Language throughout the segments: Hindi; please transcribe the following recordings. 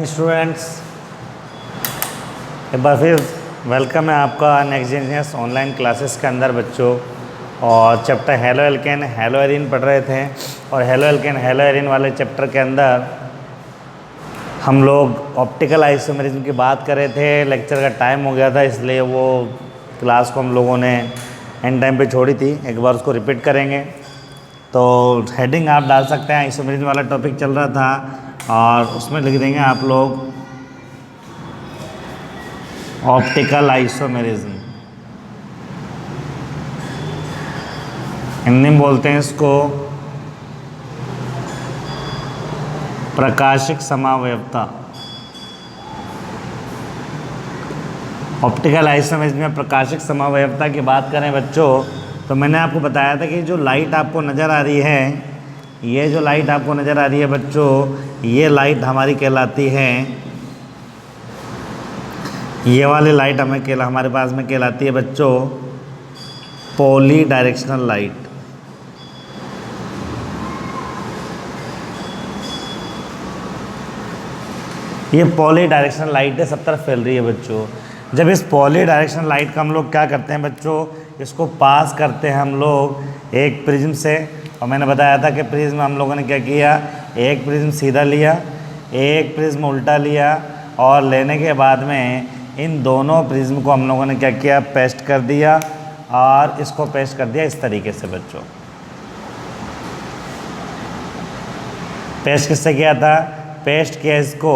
Morning students. एक बार फिर वेलकम है आपका नेक्स्ट जेनियस ऑनलाइन क्लासेस के अंदर बच्चों। और chapter halo alkane hello Erin पढ़ रहे थे और हेलो एल्केन हेलो एरिन वाले चैप्टर के अंदर हम लोग ऑप्टिकल आइसोमेरिज्म की बात कर रहे थे। लेक्चर का टाइम हो गया था इसलिए वो क्लास को हम लोगों ने एंड टाइम पे छोड़ी थी। एक बार उसको रिपीट करेंगे। तो हेडिंग आप डाल सकते हैं, आइसोमेरिज्म वाला टॉपिक चल रहा था और उसमें लिख देंगे आप लोग ऑप्टिकल आइसोमेरिज्म। हिंदी में बोलते हैं इसको प्रकाशिक समावयवता। ऑप्टिकल आइसोमेरिज्म में प्रकाशिक समावयवता की बात करें बच्चों, तो मैंने आपको बताया था कि जो लाइट आपको नज़र आ रही है, ये जो लाइट आपको नज़र आ रही है बच्चों, ये लाइट हमारी कहलाती है, ये वाली लाइट हमारे पास में कहलाती है बच्चों पॉली डायरेक्शनल लाइट। ये पॉली डायरेक्शनल लाइट है, सब तरफ फैल रही है बच्चों। जब इस पॉली डायरेक्शनल लाइट का हम लोग क्या करते हैं बच्चों, इसको पास करते हैं हम लोग एक प्रिज्म से। और मैंने बताया था कि प्रिज्म हम लोगों ने क्या किया, एक प्रिज्म सीधा लिया, एक प्रिज्म उल्टा लिया और लेने के बाद में इन दोनों प्रिज्म को हम लोगों ने क्या किया, पेस्ट कर दिया। और इसको पेस्ट कर दिया इस तरीके से बच्चों। पेस्ट किससे किया था, पेस्ट किया इसको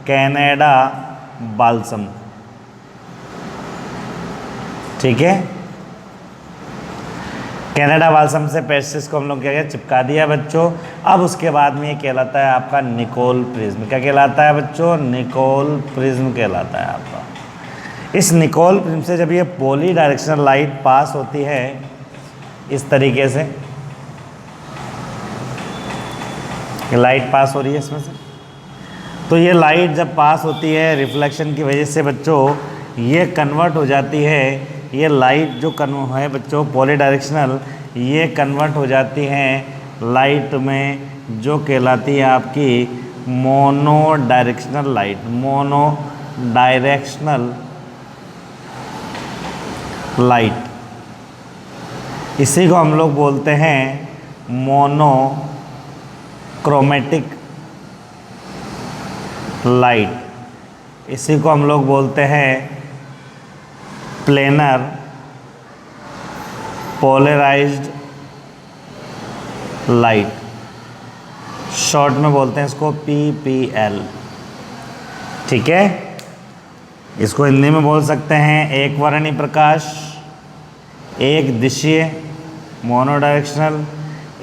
कैनेडा बाल्सम, ठीक है। कैनेडा बाल्सम से पेस्टिस को हम लोग क्या किया, चिपका दिया बच्चों। अब उसके बाद में ये कहलाता है आपका निकोल प्रिज्म। क्या कहलाता है बच्चों, निकोल प्रिज्म कहलाता है आपका। इस निकोल प्रिज्म से जब ये पॉली डायरेक्शनल लाइट पास होती है इस तरीके से, ये लाइट पास हो रही है इसमें से, तो ये लाइट जब पास होती है रिफ्लेक्शन की वजह से बच्चों, ये कन्वर्ट हो जाती है। ये लाइट जो है बच्चों पॉली डायरेक्शनल, ये कन्वर्ट हो जाती हैं लाइट में जो कहलाती है आपकी mono directional light. Mono directional light, इसी को हम लोग बोलते हैं मोनोक्रोमेटिक लाइट। इसी को हम लोग बोलते हैं प्लेनर पोलराइज्ड लाइट। शॉर्ट में बोलते हैं इसको PPL, ठीक है। इसको हिंदी में बोल सकते हैं एक वर्णी प्रकाश, एक दिशीय मोनोडायरेक्शनल,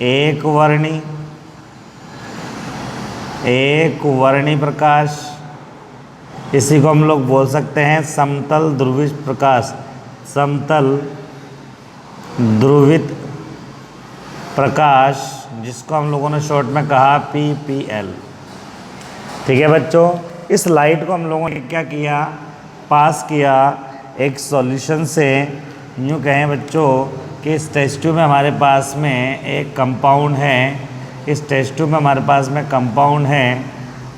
एक वर्णी प्रकाश। इसी को हम लोग बोल सकते हैं समतल ध्रुवित प्रकाश, समतल ध्रुवित प्रकाश, जिसको हम लोगों ने शॉर्ट में कहा PPL, ठीक है बच्चों। इस लाइट को हम लोगों ने क्या किया, पास किया एक सॉल्यूशन से। यूँ कहें बच्चों कि इस टेस्ट ट्यूब में हमारे पास में एक कंपाउंड है, इस टेस्ट ट्यूब में हमारे पास में कंपाउंड है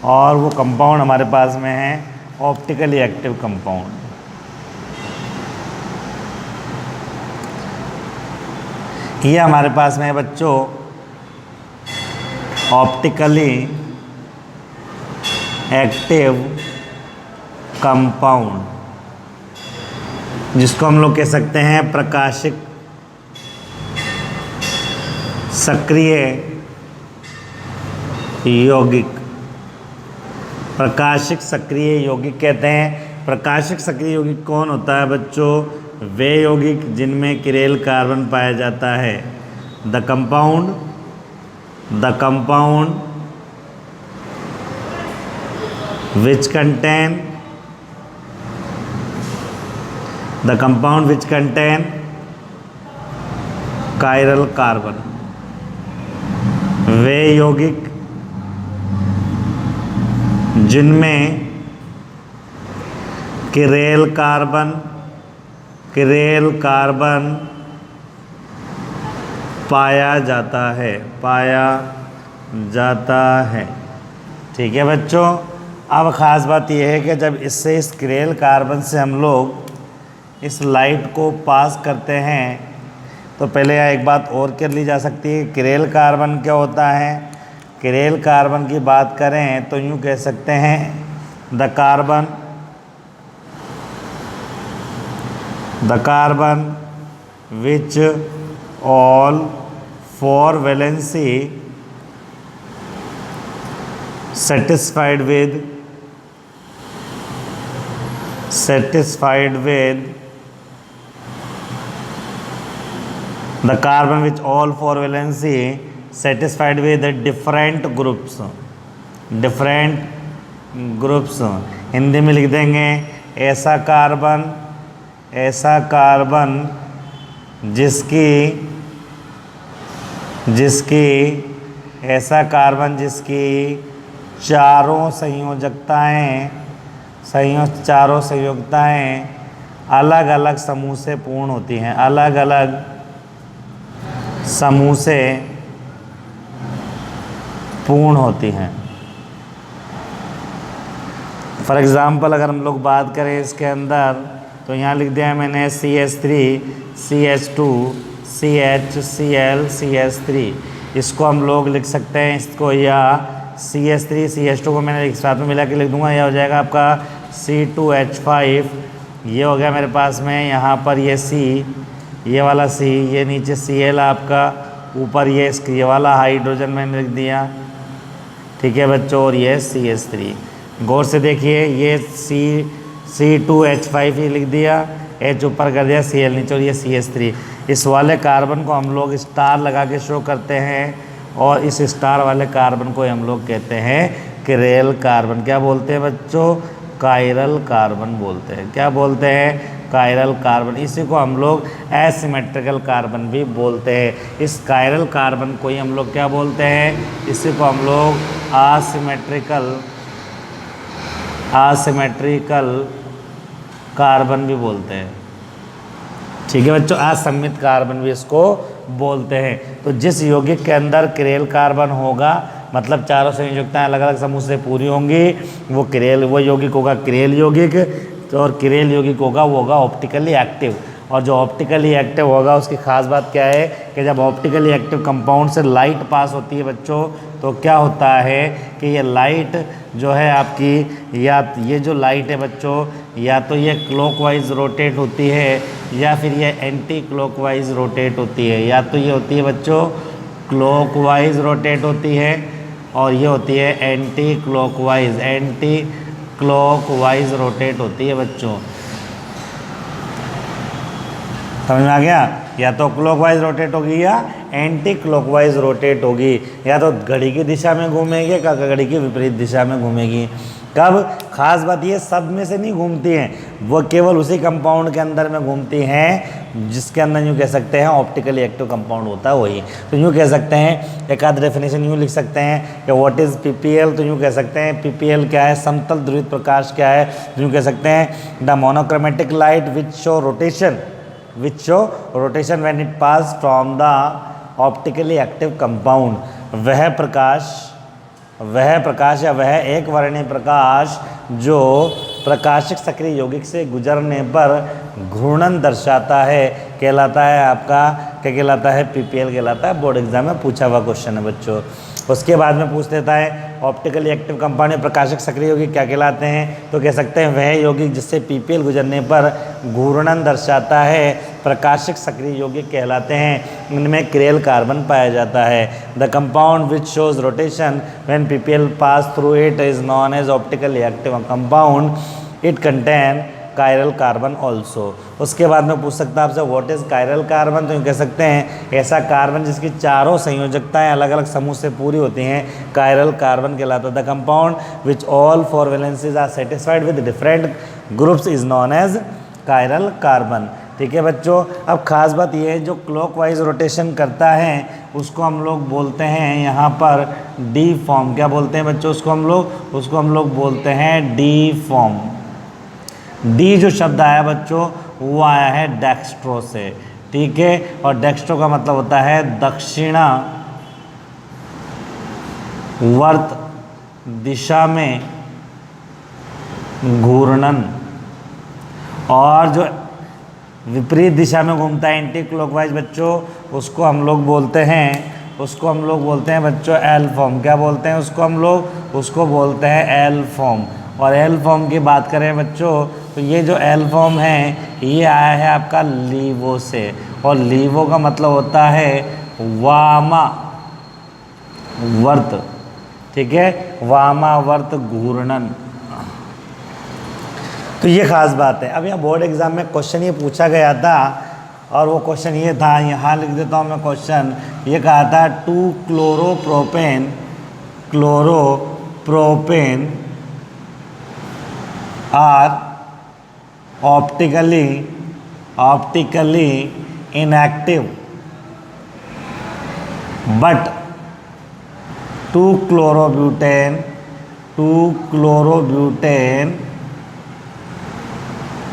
और वो कंपाउंड हमारे पास में है ऑप्टिकली एक्टिव कंपाउंड। ये हमारे पास में है बच्चों ऑप्टिकली एक्टिव कंपाउंड, जिसको हम लोग कह सकते हैं प्रकाशिक सक्रिय यौगिक। प्रकाशिक सक्रिय यौगिक कहते हैं। प्रकाशिक सक्रिय यौगिक कौन होता है बच्चों, वे यौगिक जिनमें किरेल कार्बन पाया जाता है। The compound which contain chiral carbon. वे यौगिक जिनमें किरेल कार्बन पाया जाता है, ठीक है बच्चों। अब ख़ास बात यह है कि जब इससे इस किरेल कार्बन से हम लोग इस लाइट को पास करते हैं तो पहले यहाँ एक बात और कर ली जा सकती है। किरेल कार्बन क्या होता है? किरेल कार्बन की बात करें तो यूँ कह सकते हैं the carbon which all 4 valency satisfied with the carbon which all 4 valency satisfied with the different groups Hindi में लिख देंगे ऐसा कार्बन जिसकी चारों संयोजकताएं अलग अलग समूह से पूर्ण होती हैं, अलग-अलग समूह से पूर्ण होती हैं। फॉर एग्ज़ाम्पल अगर हम लोग बात करें इसके अंदर तो यहाँ लिख दिया मैंने CH3 CH2 CH Cl CH3, इसको हम लोग लिख सकते हैं इसको, या CH3 CH2 को मैंने एक साथ में मिला के लिख दूंगा, यह हो जाएगा आपका C2H5। ये हो गया मेरे पास में, यहाँ पर ये C, ये वाला C, ये नीचे Cl आपका, ऊपर ये वाला हाइड्रोजन मैंने लिख दिया, ठीक है बच्चों, और ये CH3। गौर से देखिए ये C2H5 ही लिख दिया, H ऊपर कर दिया, Cl नीचे, और ये CH3। इस वाले कार्बन को हम लोग स्टार लगा के शो करते हैं और इस स्टार वाले कार्बन को हम लोग कहते हैं किरेल कार्बन। क्या बोलते हैं बच्चों? कायरल कार्बन बोलते हैं। क्या बोलते हैं? Chiral carbon. इसी को हम लोग एसिमेट्रिकल कार्बन भी बोलते हैं। इस कायरल कार्बन को ही हम लोग क्या बोलते हैं? इसी को हम लोग आसिमेट्रिकल कार्बन भी बोलते हैं, ठीक है बच्चों, असममित कार्बन भी इसको बोलते हैं। तो जिस यौगिक के अंदर किरेल कार्बन होगा, मतलब चारों संयोजकताएं अलग अलग समूह से पूरी होंगी, वो यौगिक होगा किरेल यौगिक। तो और किरेल यौगिक होगा वो होगा ऑप्टिकली एक्टिव। और जो ऑप्टिकली एक्टिव होगा उसकी खास बात क्या है कि जब ऑप्टिकली एक्टिव कंपाउंड से लाइट पास होती है बच्चों, तो क्या होता है कि ये लाइट जो है आपकी, या ये जो लाइट है बच्चों, या तो ये क्लॉकवाइज रोटेट होती है या फिर ये एंटी क्लॉकवाइज रोटेट होती है। या तो ये होती है बच्चों क्लॉकवाइज रोटेट होती है और ये होती है एंटी क्लॉकवाइज रोटेट होती है बच्चों। समझ में आ गया? या तो क्लॉकवाइज रोटेट होगी या एंटी क्लॉकवाइज रोटेट होगी, या तो घड़ी की दिशा में घूमेगी या घड़ी की विपरीत दिशा में घूमेगी। कब? खास बात ये सब में से नहीं घूमती हैं, वो केवल उसी कंपाउंड के अंदर में घूमती हैं जिसके अंदर यूँ कह सकते हैं ऑप्टिकली एक्टिव कंपाउंड होता है वही। तो यूँ कह सकते हैं, एक आध डेफिनेशन यूँ लिख सकते हैं कि व्हाट इज़ PPL। तो यूँ कह सकते हैं PPL क्या है? समतल ध्रुवित प्रकाश क्या है? यूँ कह सकते हैं the monochromatic light which show rotation when it pass from the optically active compound. वह प्रकाश या वह एक वर्णीय प्रकाश जो प्रकाशिक सक्रिय यौगिक से गुजरने पर घूर्णन दर्शाता है, कहलाता है आपका, क्या कहलाता है? PPL कहलाता है। बोर्ड एग्जाम में पूछा हुआ क्वेश्चन है बच्चों। उसके बाद में पूछ लेता है ऑप्टिकली एक्टिव कंपाउंड में प्रकाशिक सक्रिय यौगिक क्या कहलाते हैं? तो कह सकते हैं वह यौगिक जिससे PPL गुजरने पर घूर्णन दर्शाता है, प्रकाशिक सक्रिय यौगिक कहलाते हैं। इनमें किरेल कार्बन पाया जाता है। The compound which shows rotation when PPL pass through it is known as optically active compound. It contain chiral carbon also. उसके बाद में पूछ सकता है आपसे व्हाट इज़ कायरल कार्बन। तो यूँ कह सकते हैं ऐसा कार्बन जिसकी चारों संयोजकताएं अलग अलग समूह से पूरी होती हैं, कायरल कार्बन कहलाता है। The compound which all 4 valencies are satisfied with different groups is known as chiral carbon. ठीक है बच्चों। अब खास बात यह है जो क्लॉकवाइज रोटेशन करता है उसको हम लोग बोलते हैं यहाँ पर डी फॉर्म। क्या बोलते हैं बच्चों उसको हम लोग बोलते हैं डी फॉर्म। डी जो शब्द आया बच्चों वो आया है डेक्स्ट्रो से, ठीक है। और डेक्स्ट्रो का मतलब होता है दक्षिणावर्त दिशा में घूर्णन। और जो विपरीत दिशा में घूमता है एंटी क्लॉकवाइज बच्चों, उसको हम लोग बोलते हैं बच्चों एल फॉर्म। क्या बोलते हैं उसको बोलते हैं एल फॉर्म। और एल फॉर्म की बात करें बच्चों तो ये जो एल फॉर्म है ये आया है आपका लीवो से, और लीवो का मतलब होता है वामावर्त। ठीक है, वामावर्त घूर्णन। तो ये खास बात है। अब यहाँ बोर्ड एग्जाम में क्वेश्चन ये पूछा गया था, और वो क्वेश्चन ये था, यहाँ लिख देता हूँ मैं क्वेश्चन। ये कहा था 2 chloropropane are optically inactive but 2 chlorobutane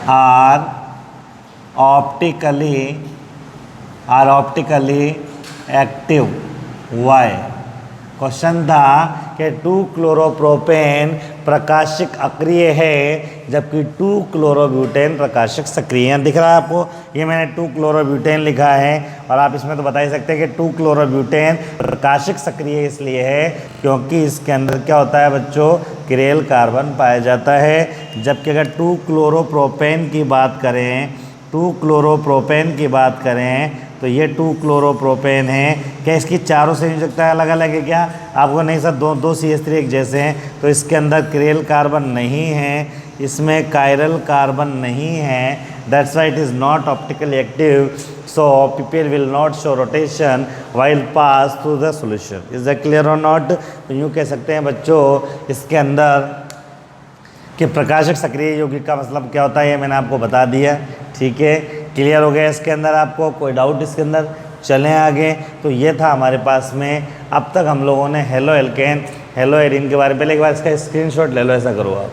are optically active। Why? Question था कि 2 क्लोरोप्रोपेन प्रकाशिक अक्रिय है जबकि 2 क्लोरोब्यूटेन प्रकाशिक सक्रिय है। दिख रहा है आपको, ये मैंने 2 क्लोरोब्यूटेन लिखा है, और आप इसमें तो बता ही सकते हैं कि 2 क्लोरोब्यूटेन प्रकाशिक सक्रिय इसलिए है क्योंकि इसके अंदर क्या होता है बच्चों, किरेल कार्बन पाया जाता है। जबकि अगर 2 क्लोरोप्रोपेन की बात करें तो ये 2 क्लोरोप्रोपेन है। क्या इसकी चारों संयोजकता अलग अलग है क्या? आपको नहीं सर, दो CH3 एक जैसे हैं, तो इसके अंदर किरेल कार्बन नहीं है, इसमें कायरल कार्बन नहीं है। That's why it is not optically active, so PPL will not show rotation while pass through the solution. Is that clear और नॉट? तो यूँ कह सकते हैं बच्चों इसके अंदर कि प्रकाशक सक्रिय यौगिक का मतलब क्या होता है, ये मैंने आपको बता दिया। ठीक है, क्लियर हो गया इसके अंदर? आपको कोई डाउट इसके अंदर? चलें आगे। तो ये था हमारे पास में अब तक हम लोगों ने हेलो एल्केन हेलो एरिन के बारे में। पहले एक बार इसका स्क्रीनशॉट ले लो, ऐसा करो आप,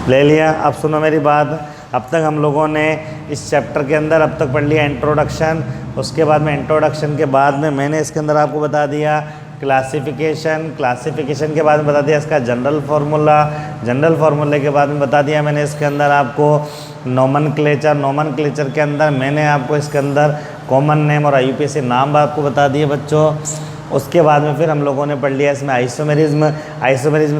ले लिया? अब सुनो मेरी बात, अब तक हम लोगों ने इस चैप्टर के अंदर अब तक पढ़ लिया इंट्रोडक्शन। उसके बाद में इंट्रोडक्शन के बाद में मैंने इसके अंदर आपको बता दिया क्लासिफिकेशन के बाद में बता दिया इसका जनरल फार्मूले के बाद में बता दिया मैंने इसके अंदर आपको नोमेनक्लेचर के अंदर मैंने आपको इसके अंदर कॉमन नेम और IUPAC नाम आपको बता दिए बच्चों। उसके बाद में फिर हम लोगों ने पढ़ लिया इसमें आइसोमेरिज्म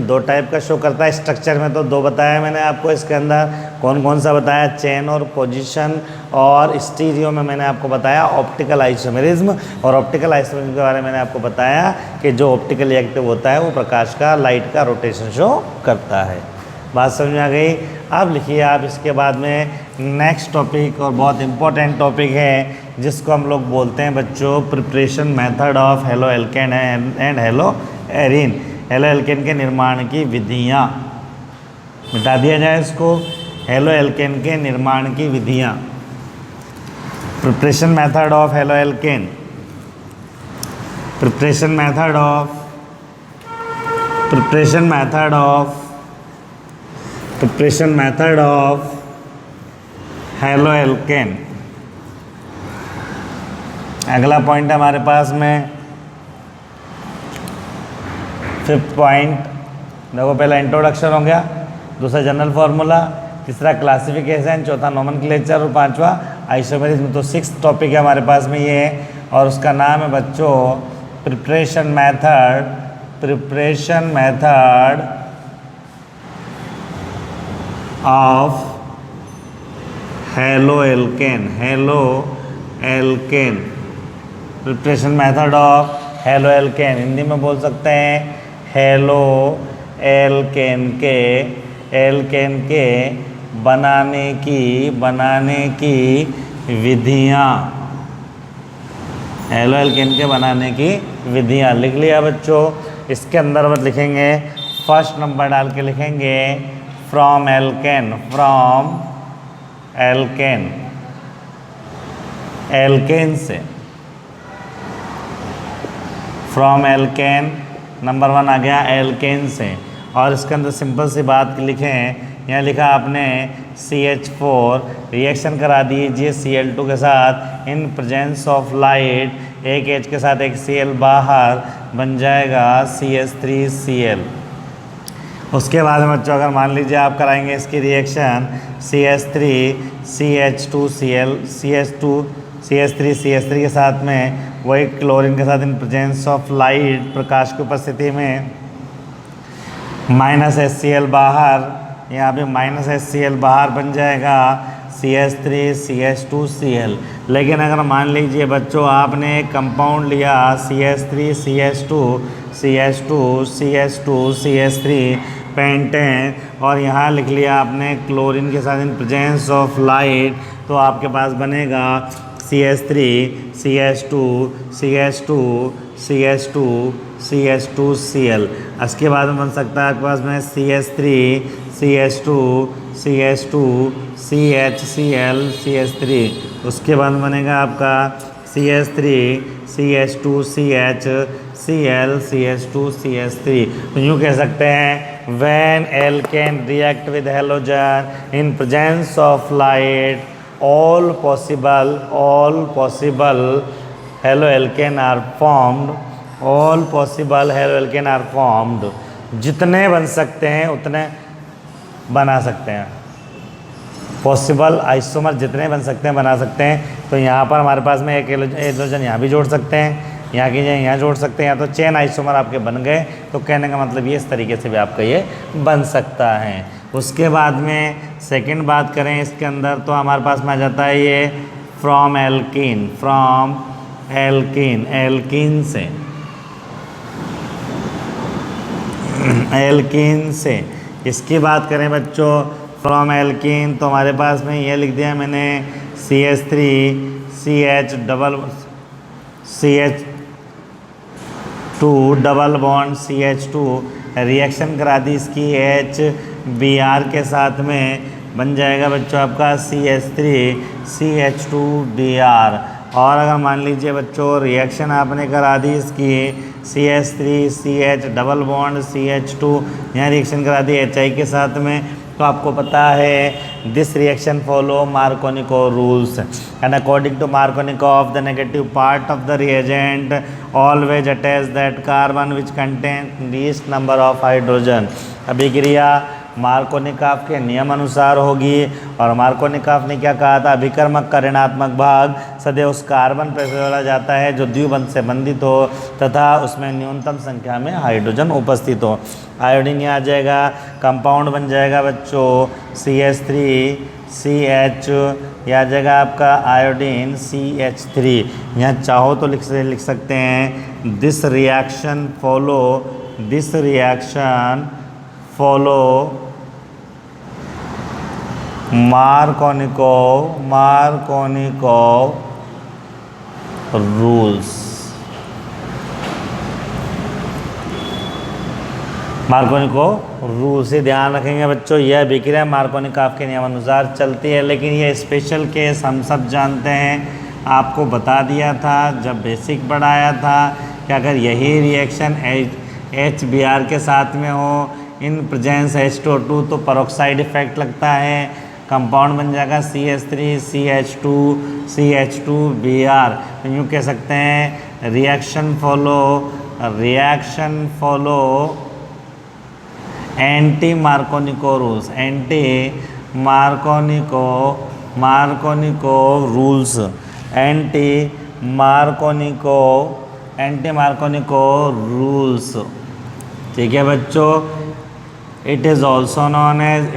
2 टाइप का शो करता है। स्ट्रक्चर में तो 2 बताया मैंने आपको, इसके अंदर कौन सा बताया, चेन और पोजीशन। और स्टीरियो में मैंने आपको बताया ऑप्टिकल आइसोमेरिज्म, और ऑप्टिकल आइसोमेरिज्म के बारे में मैंने आपको बताया कि जो ऑप्टिकली एक्टिव होता है वो प्रकाश का, लाइट का रोटेशन शो करता है। बात समझ में आ गई? अब लिखिए आप इसके बाद में नेक्स्ट टॉपिक, और बहुत इंपॉर्टेंट टॉपिक है जिसको हम लोग बोलते हैं बच्चों preparation method of halo alkane and hello Erin. Halo alkane के निर्माण की विधियाँ, बता दिया जाए इसको, हेलो एल्केन के निर्माण की विधियाँ। Preparation method of halo alkane, preparation method of halo alkane. अगला पॉइंट है हमारे पास में 5th पॉइंट। देखो, पहला इंट्रोडक्शन हो गया, दूसरा जनरल फार्मूला, तीसरा क्लासिफिकेशन, चौथा नोमेनक्लेचर और 5वां आइसोमेरिज्म। तो 6th टॉपिक है हमारे पास में ये, और उसका नाम है बच्चों preparation method of halo alkane. Preparation method of halo alkane, Hindi में बोल सकते हैं हेलो एल्केन के बनाने की विधियाँ। हेलो एल्केन के बनाने की विधियाँ लिख लिया बच्चों। इसके अंदर बस लिखेंगे, फर्स्ट नंबर डाल के लिखेंगे फ्रॉम एल्केन, से, फ्रॉम एल्केन नंबर 1 आ गया एल्केन से। और इसके अंदर सिंपल सी बात लिखें, यहाँ लिखा आपने CH4 रिएक्शन करा दीजिए Cl2 के साथ इन प्रेजेंस ऑफ लाइट, एक H के साथ एक Cl बाहर बन जाएगा CH3Cl। उसके बाद में बच्चों अगर मान लीजिए आप कराएंगे इसकी रिएक्शन CH3 CH2Cl CH3 के साथ में वही क्लोरीन के साथ इन प्रेजेंस ऑफ लाइट प्रकाश की उपस्थिति में -HCl बाहर, यहाँ पे -HCl बाहर बन जाएगा CH3 CH2Cl। लेकिन अगर मान लीजिए बच्चों आपने एक कंपाउंड लिया CH3 CH2 पेंटेन और यहाँ लिख लिया आपने क्लोरीन के साथ इन प्रेजेंस ऑफ लाइट, तो आपके पास बनेगा CH3 CH2 इसके बाद में बन सकता है आपके पास में CH3 CH2 उसके बाद बनेगा आपका CH3 CH2 तो यूँ कह सकते हैं when alkane react with halogen in presence of light all possible haloalkane are formed, जितने बन सकते हैं उतने बना सकते हैं, पॉसिबल आइसोमर जितने बन सकते हैं बना सकते हैं। तो यहाँ पर हमारे पास में एक हाइड्रोजन यहाँ भी जोड़ सकते हैं, यहाँ की जगह यहाँ जोड़ सकते हैं, या तो चेन आइसोमर आपके बन गए। तो कहने का मतलब ये इस तरीके से भी आपका ये बन सकता है। उसके बाद में सेकंड बात करें इसके अंदर, तो हमारे पास में आ जाता है ये फ्रॉम एल्कीन से इसकी बात करें बच्चों फ्रॉम एल्कीन, तो हमारे पास में ये लिख दिया मैंने CH3 CH2 double bond CH2 reaction करा दी इसकी HBr के साथ में बन जाएगा बच्चों आपका CH3 CH2Br। और अगर मान लीजिए बच्चों रिएक्शन आपने करा दी इसकी CH3 CH double bond CH2 यहाँ रिएक्शन करा दी HI के साथ में, तो आपको पता है this reaction follow Markovnikov rules and according to Markovnikov of the negative part of the reagent always attach that carbon which contain least number of hydrogen. अभिक्रिया मार्कोनिकॉफ के नियम अनुसार होगी, और मार्कोनिकॉफ ने क्या कहा था, अभिकर्मक का ऋणात्मक भाग सदैव उस कार्बन पर जोड़ा जाता है जो द्विबंध से बंधित हो तथा उसमें न्यूनतम संख्या में हाइड्रोजन उपस्थित हो। आयोडीन यहाँ आ जाएगा, कंपाउंड बन जाएगा बच्चों CH3 CH, यह आ जाएगा आपका आयोडीन CH3। यहाँ चाहो तो लिख सकते हैं this reaction follow Markovnikov rules. Markovnikov rule से ध्यान रखेंगे बच्चों, यह अभिक्रिया मार्कोनिकॉफ के नियमानुसार चलती है। लेकिन यह स्पेशल केस हम सब जानते हैं, आपको बता दिया था जब बेसिक पढ़ाया था कि अगर यही रिएक्शन HBr के साथ में हो इन प्रेजेंस H2O2 तो पेरोक्साइड इफेक्ट लगता है, कंपाउंड बन जाएगा CH3 CH2Br। तो यूँ कह सकते हैं reaction follow anti Markovnikov rules, anti Markovnikov rules. ठीक है बच्चों, it is also known as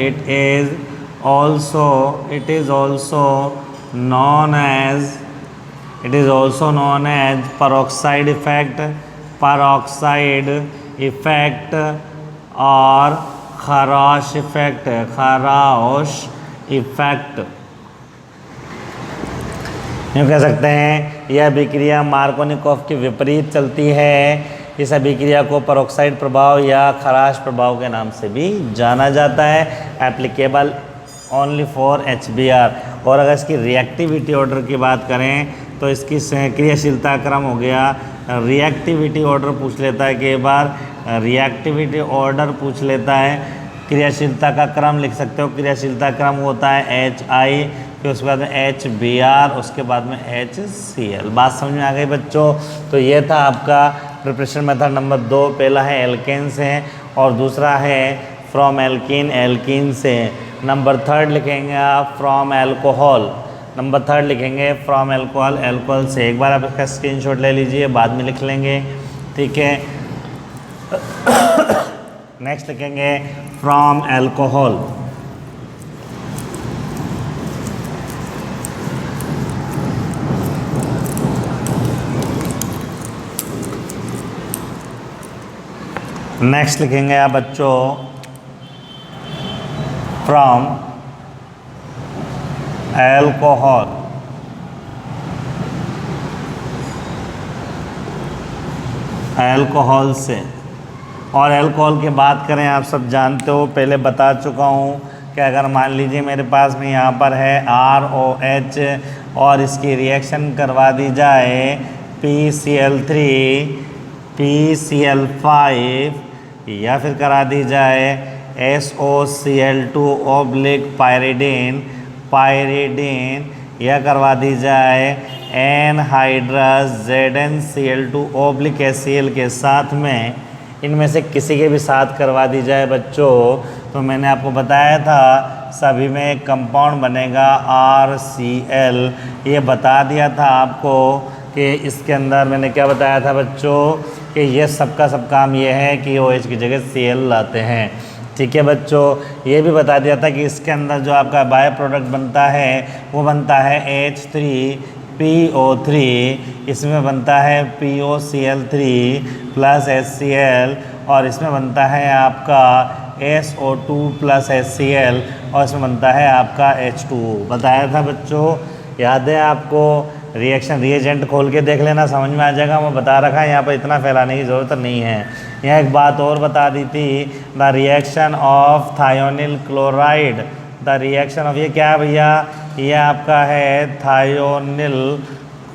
peroxide effect और खराश इफेक्ट। यूँ कह सकते हैं यह अभिक्रिया मार्कोनिकॉफ के विपरीत चलती है। इस अभिक्रिया को पेरोक्साइड प्रभाव या खराश प्रभाव के नाम से भी जाना जाता है, एप्लीकेबल ओनली फॉर HBr। और अगर इसकी रिएक्टिविटी ऑर्डर की बात करें तो इसकी क्रियाशीलता क्रम हो गया, रिएक्टिविटी ऑर्डर पूछ लेता है, कई बार रिएक्टिविटी ऑर्डर पूछ लेता है। क्रियाशीलता का क्रम लिख सकते हो, क्रियाशीलता क्रम होता है HI, फिर उसके बाद में HBr, उसके बाद में HCl। बात समझ में आ गई बच्चों। तो ये था आपका प्रिपरेशन मेथड नंबर 2। पहला है एल्केन्स है और दूसरा है फ्रॉम एल्कीन, एल्कीन से। नंबर थर्ड लिखेंगे आप फ्रॉम एल्कोहल, नंबर थर्ड लिखेंगे फ्रॉम एल्कोहल, एल्कोहल से। एक बार आप इसका स्क्रीनशॉट ले लीजिए, बाद में लिख लेंगे, ठीक है। नेक्स्ट लिखेंगे फ्रॉम एल्कोहल, नेक्स्ट लिखेंगे आप बच्चों फ्रॉम एल्कोहल, एल्कोहल से। और एल्कोहल की बात करें, आप सब जानते हो, पहले बता चुका हूँ कि अगर मान लीजिए मेरे पास में यहाँ पर है ROH और इसकी रिएक्शन करवा दी जाए PCl3 PCl5 या फिर करा दी जाए SOCl2 ऑब्लिक पायरिडीन, पायरिडीन, या करवा दी जाए एनहाइड्रस ZnCl2 ऑब्लिक HCl के साथ में, इनमें से किसी के भी साथ करवा दी जाए बच्चों, तो मैंने आपको बताया था सभी में एक कंपाउंड बनेगा RCl। ये बता दिया था आपको कि इसके अंदर मैंने क्या बताया था बच्चों कि ये सबका सब काम ये है कि OH की जगह Cl लाते हैं, ठीक है बच्चों। ये भी बता दिया था कि इसके अंदर जो आपका बाय प्रोडक्ट बनता है वो बनता है H3PO3, इसमें बनता है POCl3 प्लस HCl, और इसमें बनता है आपका SO2 प्लस HCl, और इसमें बनता है आपका H2O। बताया था बच्चों, याद है आपको। रिएक्शन रिएजेंट खोल के देख लेना, समझ में आ जाएगा। मैं बता रखा है, यहाँ पर इतना फैलाने की ज़रूरत नहीं है। यहाँ एक बात और बता दी थी, the reaction of thionyl chloride, the reaction of, ये क्या है भैया, ये आपका है thionyl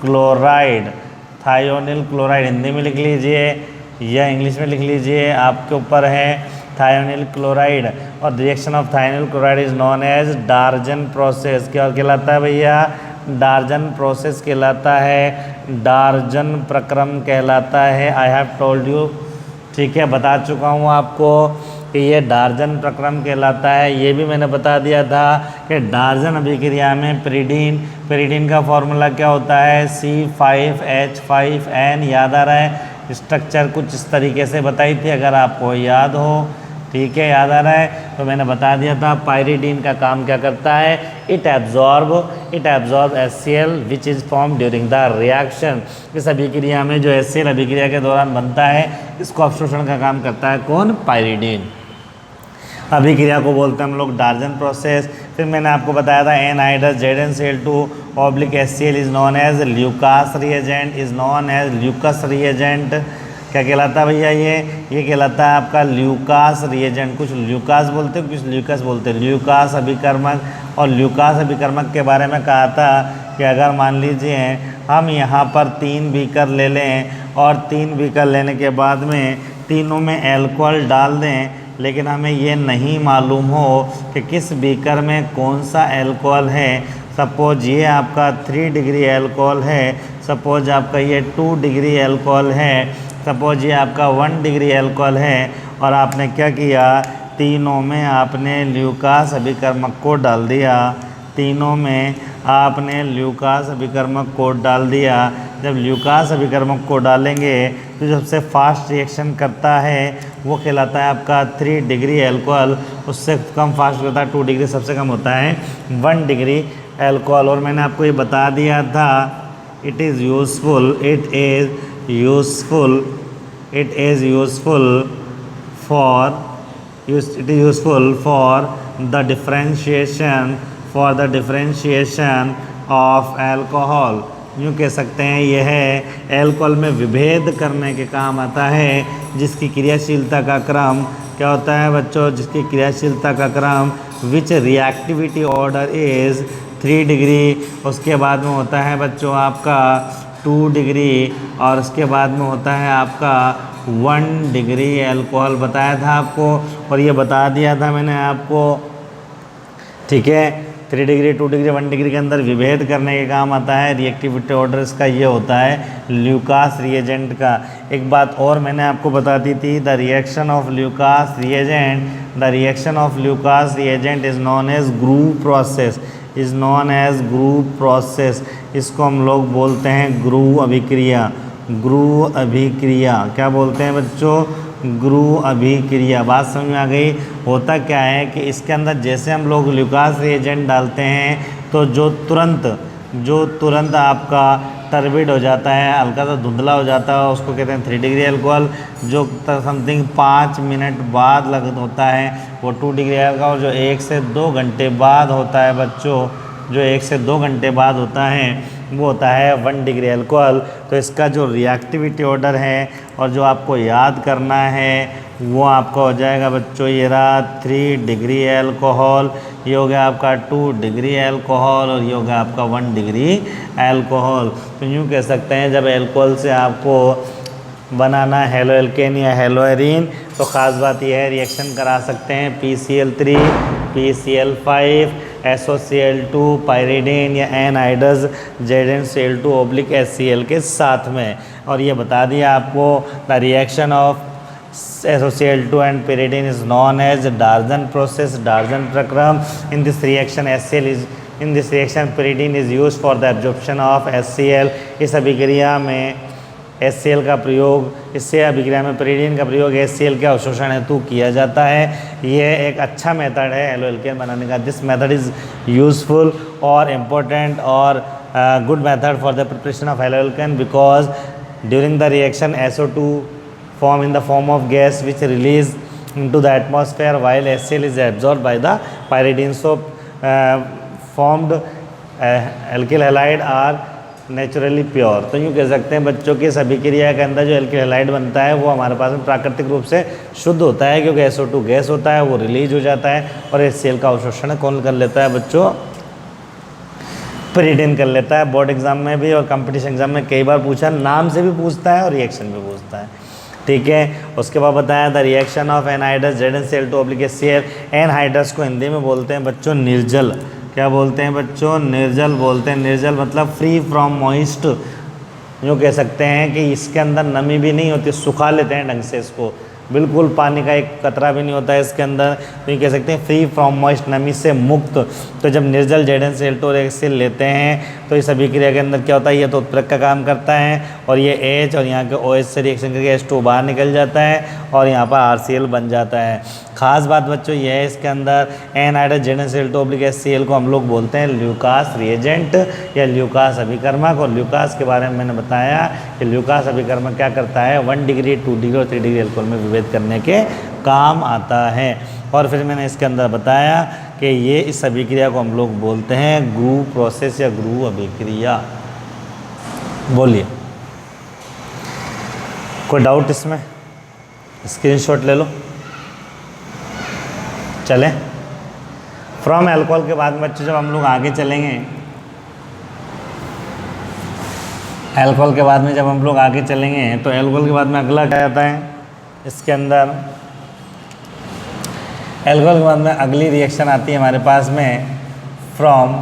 chloride, thionyl chloride Hindi में लिख लीजिए या इंग्लिश में लिख लीजिए, आपके ऊपर है थायोनिल क्लोराइड। और reaction of thionyl chloride is known as Darzens process. क्या कहलाता है भैया, डार्जन प्रोसेस कहलाता है, डार्जन प्रक्रम कहलाता है। आई हैव टोल्ड यू, ठीक है, बता चुका हूँ आपको कि ये डार्जन प्रक्रम कहलाता है। ये भी मैंने बता दिया था कि डार्जन अभिक्रिया में पेरिडीन, पेरिडीन का फॉर्मूला क्या होता है, C5H5N। याद आ रहा है, स्ट्रक्चर कुछ इस तरीके से बताई थी, अगर आपको याद हो, ठीक है, याद आ रहा है। तो मैंने बता दिया था पायरिडीन का काम क्या करता है, it absorb HCl which is form during the reaction. इस अभिक्रिया में जो HCl अभिक्रिया के दौरान बनता है, इसको अवशोषण का काम करता है कौन, पायरिडीन। अभिक्रिया को बोलते हैं हम लोग डार्जन प्रोसेस। फिर मैंने आपको बताया था anhydrous ZnCl2 oblique HCl is known as Lucas reagent, is known as Lucas reagent. क्या कहलाता है भैया, ये कहलाता है आपका ल्यूकास रिएजेंट। कुछ ल्यूकास बोलते हैं, कुछ ल्यूकस बोलते हैं, ल्यूकास अभिकर्मक। और ल्यूकास अभिकर्मक के बारे में कहा था कि अगर मान लीजिए हम यहाँ पर 3 बीकर ले लें और 3 बीकर लेने के बाद में तीनों में एल्कोहल डाल दें, लेकिन हमें ये नहीं मालूम हो कि किस बीकर में कौन सा एल्कोहल है। सपोज ये आपका 3 डिग्री एल्कोहल है, सपोज आपका ये 2 डिग्री एल्कोहल है, सपोज ये आपका 1 डिग्री एल्कोहल है, और आपने क्या किया, तीनों में आपने ल्यूकास अभिकर्मक को डाल दिया, तीनों में आपने ल्यूकास अभिकर्मक को डाल दिया। जब ल्यूकास अभिकर्मक को डालेंगे तो जो सबसे फास्ट रिएक्शन करता है वो कहलाता है आपका 3 डिग्री एल्कोहल। उससे कम फास्ट होता है 2 डिग्री, सबसे कम होता है 1 डिग्री एल्कोहल। और मैंने आपको ये बता दिया था, it is useful for the differentiation of alcohol. यूँ कह सकते हैं यह है एल्कोहल में विभेद करने के काम आता है, जिसकी क्रियाशीलता का क्रम क्या होता है बच्चों, जिसकी क्रियाशीलता का क्रम विच रिएक्टिविटी ऑर्डर इज़ 3 डिग्री। उसके बाद में होता है बच्चों आपका 2 डिग्री, और उसके बाद में होता है आपका 1 डिग्री एल्कोहल। बताया था आपको, और ये बता दिया था मैंने आपको, ठीक है। 3 डिग्री 2 डिग्री 1 डिग्री के अंदर विभेद करने के काम आता है। रिएक्टिविटी ऑर्डर इसका ये होता है ल्यूकास रिएजेंट का। एक बात और मैंने आपको बता दी थी, the reaction of Lucas reagent is known as groove process, इसको हम लोग बोलते हैं ग्रूव अभिक्रिया। क्या बोलते हैं बच्चों? ग्रूव अभिक्रिया। बात समझ में आ गई? होता क्या है कि इसके अंदर जैसे हम लोग ल्यूकास रिएजेंट डालते हैं तो जो तुरंत आपका टर्बिड हो जाता है, हल्का सा धुंधला हो जाता है, उसको कहते हैं 3 डिग्री अल्कोहल। जो समथिंग 5 मिनट बाद होता है वो 2 डिग्री अल्कोहल। जो 1 से 2 घंटे बाद होता है बच्चों, जो 1 से 2 घंटे बाद होता है वो होता है 1 डिग्री अल्कोहल। तो इसका जो रिएक्टिविटी ऑर्डर है और जो आपको याद करना है वो आपका हो जाएगा बच्चों, ये रहा 3 डिग्री अल्कोहल, ये हो गया आपका 2 डिग्री अल्कोहल और ये हो गया आपका 1 डिग्री अल्कोहल। तो यूँ कह सकते हैं जब अल्कोहल से आपको बनाना हेलो एल्केन या हेलो एरीन तो ख़ास बात यह है रिएक्शन करा सकते हैं PCl3, PCl5, SOCl2, पायरिडीन या एनहाइड्रस ZnCl2/HCl के साथ में। और ये बता दिया आपको the reaction of SOCl2 and pyridine is known as Darjan process, Darjan प्रक्रम। In this reaction pyridine is used for the absorption of HCl। इस अभिक्रिया में HCl का प्रयोग, इससे अभिक्रिया में pyridine का प्रयोग HCl के अवशोषण हेतु किया जाता है। यह एक अच्छा मेथड है हेलो एल्केन बनाने का। दिस मेथड इज़ यूजफुल और इम्पोर्टेंट और good method for the preparation of halo alkane because during the reaction SO2 form in the form of gas which release into the atmosphere while HCl is absorbed by the pyridine। So formed alkyl halide are naturally pure। तो यूँ कह सकते हैं बच्चों की सभी क्रिया के अंदर जो alkyl halide बनता है वो हमारे पास में प्राकृतिक रूप से शुद्ध होता है, क्योंकि SO2 गैस होता है, वो रिलीज हो जाता है और HCl का अवशोषण कौन कर लेता है बच्चों? pyridine कर लेता है। बोर्ड एग्जाम में भी और कंपटीशन एग्जाम में कई बार पूछा, नाम से भी पूछता है और रिएक्शन भी पूछता है, ठीक है। उसके बाद बताया the reaction of anhydrous ZnCl2/HCl। Anhydrous को हिंदी में बोलते हैं बच्चों निर्जल। क्या बोलते हैं बच्चों? निर्जल बोलते हैं। निर्जल मतलब फ्री फ्रॉम मॉइस्ट। यूँ कह सकते हैं कि इसके अंदर नमी भी नहीं होती, सुखा लेते हैं ढंग से इसको, बिल्कुल पानी का एक कतरा भी नहीं होता है इसके अंदर। तो ये कह सकते हैं फ्री फ्रॉम मॉइस्ट, नमी से मुक्त। तो जब निर्जल ZnCl2 और HCl लेते हैं तो इस अभिक्रिया के अंदर क्या होता है, ये तो उत्प्रेरक का काम करता है और ये H और यहाँ के OH से रिएक्शन करके H2 बाहर निकल जाता है और यहाँ पर RCl बन जाता है। ख़ास बात बच्चों ये है इसके अंदर एनहाइड्रस ZnCl2/HCl को हम लोग बोलते हैं ल्यूकास रिएजेंट या ल्यूकास अभिकर्मक। और ल्यूकास के बारे में मैंने बताया कि ल्यूकास अभिकर्मक क्या करता है, 1 डिग्री 2 डिग्री और 3 डिग्री अल्कोहल में विभेद करने के काम आता है। और फिर मैंने इसके अंदर बताया कि ये इस अभिक्रिया को हम लोग बोलते हैं ग्रूव प्रोसेस या ग्रूव अभिक्रिया। बोलिए, कोई डाउट इसमें? स्क्रीनशॉट ले लो। चलें फ्रॉम अल्कोहल के बाद बच्चों जब हम लोग आगे चलेंगे, अल्कोहल के बाद में जब हम लोग आगे चलेंगे तो अल्कोहल के बाद में अगला क्या आता है इसके अंदर? अल्कोहल के बाद में अगली रिएक्शन आती है हमारे पास में from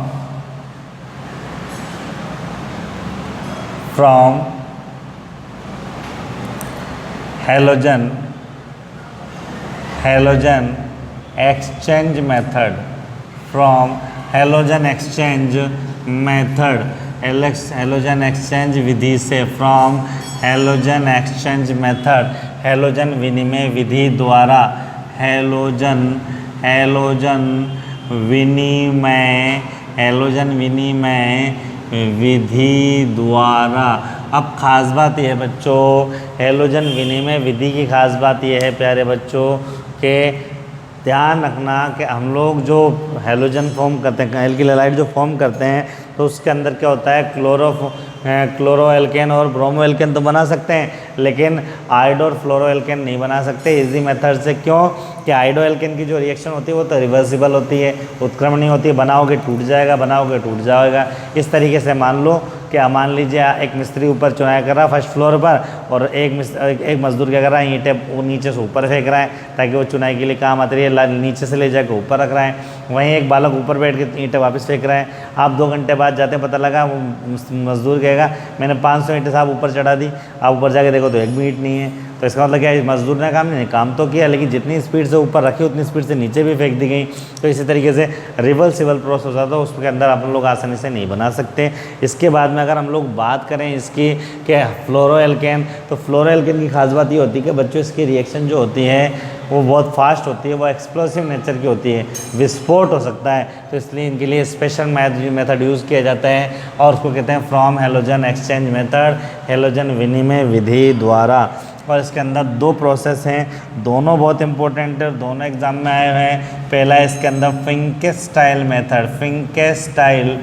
halogen exchange method. From halogen exchange method, halogen exchange विधि से। From halogen exchange method, halogen विनिमय विधि द्वारा। हैलोजन विनिमय विधि द्वारा। अब खास बात यह है बच्चों, हैलोजन विनिमय विधि की खास बात यह है प्यारे बच्चों के ध्यान रखना कि हम लोग जो हैलोजन फॉर्म करते हैं, एल्किल हैलाइड जो फॉर्म करते हैं, तो उसके अंदर क्या होता है क्लोरो एल्केन और ब्रोमो एल्केन तो बना सकते हैं, लेकिन आयोडो और फ्लोरो एल्केन नहीं बना सकते इजी मेथड से। क्यों? कि आयोडो एल्केन की जो रिएक्शन होती है वो तो रिवर्सिबल होती है, उत्क्रमणीय होती है, बनाओगे टूट जाएगा, बनाओगे टूट जाएगा। इस तरीके से मान लो कि मान लीजिए एक मिस्त्री ऊपर चुनाई कर रहा फर्स्ट फ्लोर पर, और एक मजदूर क्या कर रहा है, ईंटें वो नीचे से ऊपर फेंक रहा है ताकि वो चुनाई के लिए काम आती रही, नीचे से ले जाकर ऊपर रख रहा है। वहीं एक बालक ऊपर बैठ के ईंटें वापस फेंक रहा है। आप 2 घंटे बाद जाते हैं, पता लगा वो मजदूर कहेगा मैंने 500 ईंटें साहब ऊपर चढ़ा दी, आप ऊपर जाके देखो तो एक भी ईंट नहीं है। तो इसका मतलब क्या है, मजदूर ने काम तो किया, लेकिन जितनी स्पीड से ऊपर रखी उतनी स्पीड से नीचे भी फेंक दी गई। तो इसी तरीके से रिवर्सिबल प्रोसेस होता है, तो उसके अंदर आप लोग आसानी से नहीं बना सकते। इसके बाद में अगर हम लोग बात करें इसकी कि फ्लोरोएल्केन, तो फ्लोरोएल्केन की खास बात ये होती है कि बच्चों इसकी रिएक्शन जो होती है वो बहुत फास्ट होती है, वो एक्सप्लोसिव नेचर की होती है, विस्फोट हो सकता है। तो इसलिए इनके लिए स्पेशल मेथड यूज़ किया जाता है और उसको कहते हैं from halogen exchange method, halogen विनिमय विधि द्वारा। और इसके अंदर 2 प्रोसेस हैं, दोनों बहुत इंपॉर्टेंट है, दोनों एग्जाम में आए हुए हैं। पहला इसके अंदर फिंकेस्टाइल मेथड, फिंकेस्टाइल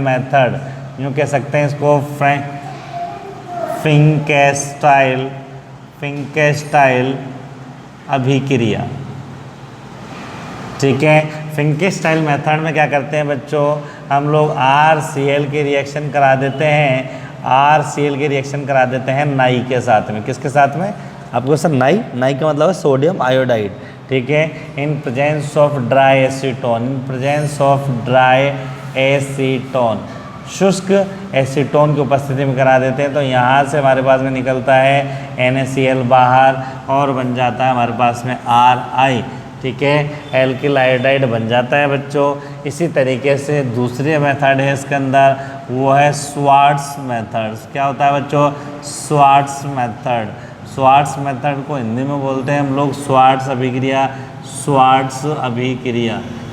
मेथड, यूँ कह सकते हैं इसको फिंकेस्टाइल अभिक्रिया। ठीक है, फिंकेस्टाइल मेथड में क्या करते हैं बच्चों, हम लोग RCl के रिएक्शन करा देते हैं, RCl के रिएक्शन करा देते हैं नाई के साथ में। किसके साथ में, आपको सर नाई का मतलब है सोडियम आयोडाइड। ठीक है, in presence of dry acetone, शुष्क एसीटोन की उपस्थिति में करा देते हैं। तो यहाँ से हमारे पास में निकलता है NaCl बाहर और बन जाता है हमारे पास में RI। ठीक है, एल्किल आयोडाइड बन जाता है बच्चों। इसी तरीके से दूसरी मेथड है इसके अंदर, वो है स्वार्ट्स मेथड। क्या होता है बच्चों, स्वार्ट्स मेथड को हिंदी में बोलते हैं हम लोग स्वार्ट्स अभिक्रिया।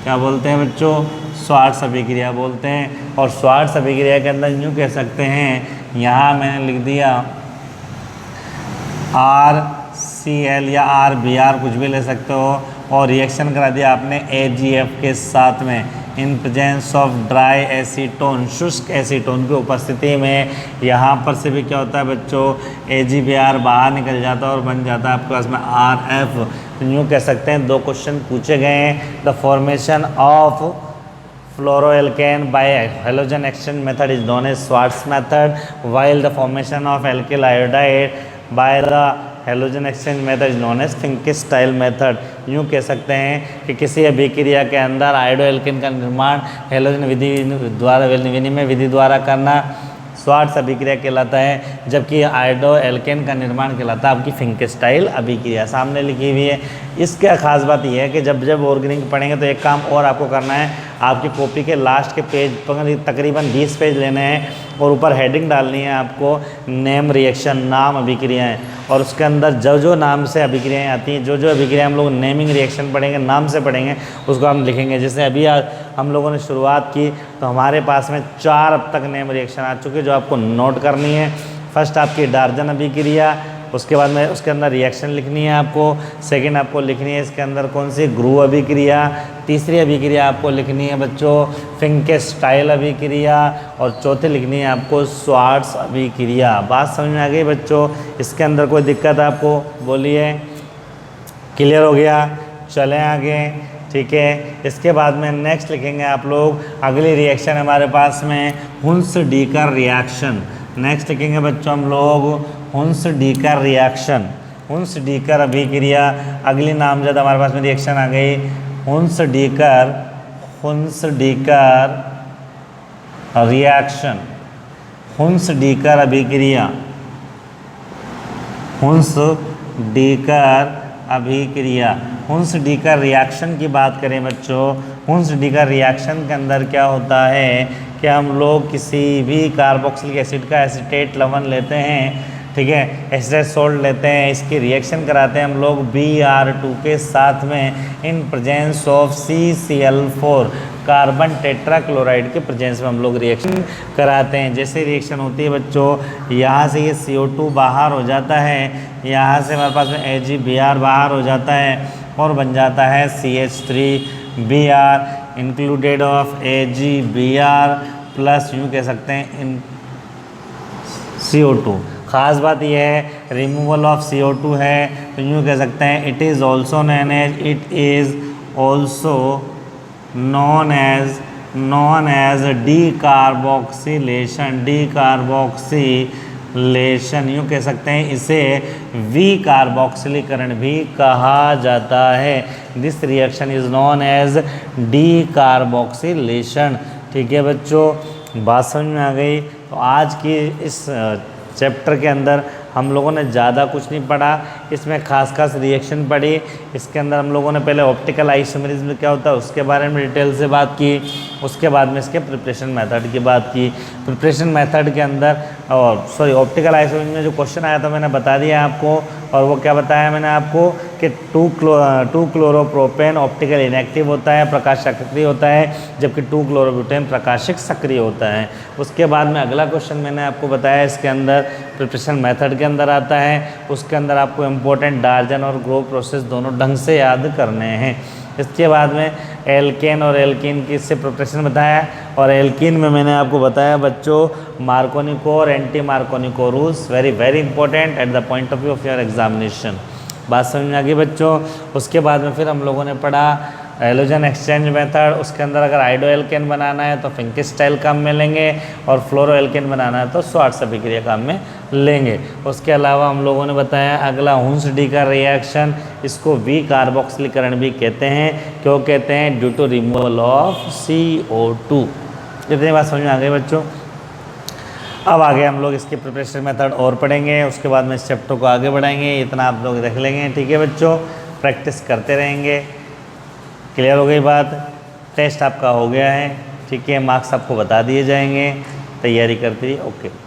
क्या बोलते हैं बच्चों, स्वार्ट्स अभिक्रिया बोलते हैं। और स्वार्ट्स अभिक्रिया के अंदर यूँ कह सकते हैं, यहाँ मैंने लिख दिया RCl या RBr कुछ भी ले सकते हो, और रिएक्शन करा दिया आपने AgF के साथ में in presence of dry acetone, शुष्क एसीटोन की उपस्थिति में। यहाँ पर से भी क्या होता है बच्चों, AgBr बाहर निकल जाता है और बन जाता है आपके पास में RF। तो यूँ कह सकते हैं 2 क्वेश्चन पूछे गए हैं। The formation of fluoroalkane by halogen exchange method is known as Swarts method, while the formation of alkyl iodide by the halogen exchange method is known as Finkelstein method. यूँ कह सकते हैं कि किसी अभिक्रिया के अंदर आयोडोएल्केन का निर्माण हैलोजन विनिमय विधि द्वारा करना स्वार्ट्स अभिक्रिया कहलाता है, जबकि आयोडोएल्केन का निर्माण कहलाता है आपकी फिंकेस्टाइल अभिक्रिया। सामने लिखी हुई है। इसका खास बात यह है कि जब ऑर्गेनिक पढ़ेंगे तो एक काम और आपको करना है, आपकी कॉपी के लास्ट के पेज पर तकरीबन 20 पेज लेने हैं और ऊपर हेडिंग डालनी है आपको, नेम रिएक्शन, नाम अभिक्रियाएँ, और उसके अंदर जो नाम से अभिक्रियाएँ आती हैं, जो अभिक्रिया हम लोग नेमिंग रिएक्शन पढ़ेंगे, नाम से पढ़ेंगे, उसको हम लिखेंगे। जैसे अभी हम लोगों ने शुरुआत की तो हमारे पास में 4 अब तक नेम रिएक्शन आ चुके जो आपको नोट करनी है। फर्स्ट आपकी डार्जन अभिक्रिया, उसके बाद में उसके अंदर रिएक्शन लिखनी है आपको। सेकंड आपको लिखनी है इसके अंदर कौन सी, ग्रू अभिक्रिया। तीसरी अभिक्रिया आपको लिखनी है बच्चों फिंकेस्टाइल अभिक्रिया, और चौथी लिखनी है आपको स्वार्ट्स अभिक्रिया। बात समझ में आ गई बच्चों? इसके अंदर कोई दिक्कत आपको बोलिए, क्लियर हो गया? चलें आगे। ठीक है, इसके बाद में नेक्स्ट लिखेंगे आप लोग, अगली रिएक्शन हमारे पास में हुन्स-डीकर रिएक्शन। नेक्स्ट लिखेंगे बच्चों हम लोग हुन्स-डीकर रिएक्शन, हुन्स-डीकर अभिक्रिया। अगली नामजद हमारे पास में रिएक्शन आ गई हुन्स-डीकर रिएक्शन, हुन्स-डीकर अभिक्रिया, हुन्स-डीकर अभिक्रिया। हुन्स-डीकर रिएक्शन की बात करें बच्चों, हुन्स-डीकर रिएक्शन के अंदर क्या होता है कि हम लोग किसी भी कार्बोक्सिलिक एसिड का एसीटेट लवण लेते हैं, ठीक है, एसिटेट सोल्ट लेते हैं, इसकी रिएक्शन कराते हैं हम लोग Br2 के साथ में in presence of CCl4, carbon tetrachloride के प्रेजेंस में हम लोग रिएक्शन कराते हैं। जैसे रिएक्शन होती है बच्चों, यहाँ से ये CO2 बाहर हो जाता है, यहाँ से हमारे पास में AgBr बाहर हो जाता है और बन जाता है CH3Br included of AgBr plus यूँ कह सकते हैं इन CO2। ख़ास बात यह है रिमूवल ऑफ CO2 है, तो यूँ कह सकते हैं it is also known as decarboxylation, यूँ कह सकते हैं इसे विकार्बोक्सिलीकरण भी कहा जाता है। This reaction is known as decarboxylation. ठीक है बच्चों, बात समझ में आ गई। तो आज की इस चैप्टर के अंदर हम लोगों ने ज़्यादा कुछ नहीं पढ़ा, इसमें खास रिएक्शन पढ़ी। इसके अंदर हम लोगों ने पहले ऑप्टिकल आइसोमेरिज्म क्या होता है उसके बारे में डिटेल से बात की, उसके बाद में इसके प्रिपरेशन मेथड की बात की। प्रिपरेशन मेथड के अंदर ऑप्टिकल आइसोमेरिज्म में जो क्वेश्चन आया था मैंने बता दिया आपको, और वो क्या बताया मैंने आपको कि 2 क्लोरोप्रोपेन ऑप्टिकल इनएक्टिव होता है, प्रकाश सक्रिय होता है, जबकि 2 क्लोरोब्यूटेन प्रकाशिक सक्रिय होता है। उसके बाद में अगला क्वेश्चन मैंने आपको बताया इसके अंदर प्रिपरेशन मेथड के अंदर आता है, उसके अंदर आपको इम्पोर्टेंट डार्जन और ग्रोव प्रोसेस दोनों ढंग से याद करने हैं। इसके बाद में एल्केन और एल्कीन की इससे प्रिपरेशन बताया, और एल्कीन में मैंने आपको बताया बच्चों मार्कोनिको और anti Markovnikov rules, very important at the point of view of your examination. बात समझ में आ गई बच्चों। उसके बाद में फिर हम लोगों ने पढ़ा हैलोजन एक्सचेंज मेथड, उसके अंदर अगर आइडो एल्केन बनाना है तो फिंकिस स्टाइल काम में लेंगे, और फ्लोरो एल्केन बनाना है तो स्वार्ट्ज अभिक्रिया काम में लेंगे। उसके अलावा हम लोगों ने बताया अगला हुंस डी का रिएक्शन, इसको विकार्बोक्सिलीकरण भी कहते हैं। क्यों कहते हैं? Due to removal of CO2। इतनी बात समझ में आ गई बच्चों। अब आगे हम लोग इसके प्रिपरेशन मेथड और पढ़ेंगे, उसके बाद में इस चैप्टर को आगे बढ़ाएंगे। इतना आप लोग रख लेंगे, ठीक है बच्चों, प्रैक्टिस करते रहेंगे। क्लियर हो गई बात? टेस्ट आपका हो गया है, ठीक है, मार्क्स आपको बता दिए जाएंगे, तैयारी करते रहिए। ओके।